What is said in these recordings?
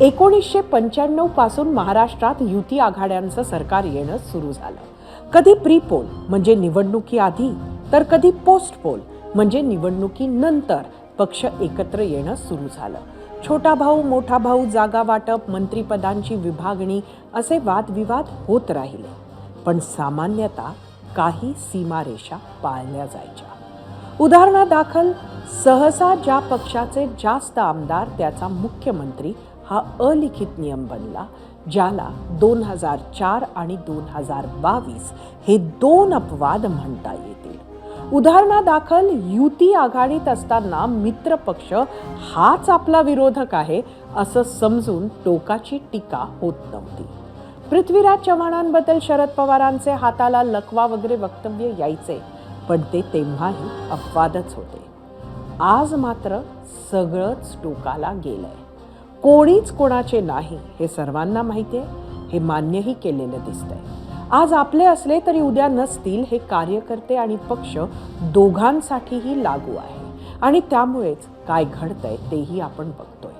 1995 पासून महाराष्ट्रात युती आघाड्यांचं सरकार येणं सुरू झालं. कधी प्री पोल म्हणजे निवडणुकी आधी, तर कधी पोस्ट पोल म्हणजे निवडणुकीनंतर पक्ष एकत्र येणं सुरू झालं. छोटा भाऊ मोठा भाऊ, जागा वाटप, मंत्रिपदांची विभागणी असे वादविवाद होत राहिले. पण सामान्यतः काही सीमारेषा पाळल्या जायच्या. उदाहरणादाखल सहसा ज्या पक्षाचे जास्त आमदार त्याचा मुख्यमंत्री हा अलिखित नियम बनला, ज्याला 2004 आणि 2022 हे 2 अपवाद म्हणता येतील. उदाहरणादाखल युती आघाडीत असताना मित्र पक्ष हाच आपला विरोधक आहे असं समजून टोकाची टीका होत नव्हती. पृथ्वीराज चव्हाणांबद्दल शरद पवारांचे हाताला लकवा वगैरे वक्तव्य यायचे, पण ते तेव्हाही अपवादच होते. आज मात्र सगळंच टोकाला गेलंय. कोणीच कोणाचे नाही हे सर्वांना माहिती आहे, हे मान्यही केलेलं दिसतंय. आज आपले असले तरी उद्या नसतील हे कार्यकर्ते आणि पक्ष दोघांसाठीही लागू आहे. आणि त्यामुळेच काय घडतंय तेही आपण बघतोय.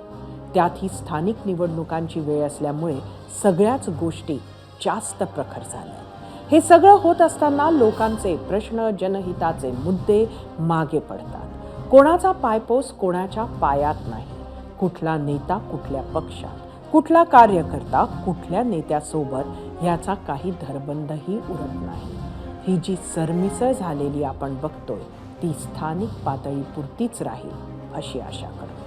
त्यात ही स्थानिक निवडणुकांची वेळ असल्यामुळे सगळ्याच गोष्टी जास्त प्रखर झाल्या. हे सगळं होत असताना लोकांचे प्रश्न, जनहिताचे मुद्दे मागे पडतात. कोणाचा पायपोस कोणाच्या पायात नाही. कुठला नेता कुठल्या पक्षात, कुठला कार्यकर्ता कुठल्या नेत्यासोबत याचा काही धरबंधही उरत नाही. ही जी सरमिसळ झालेली आपण बघतोय ती स्थानिक पातळीपुरतीच राहील अशी आशा करतो.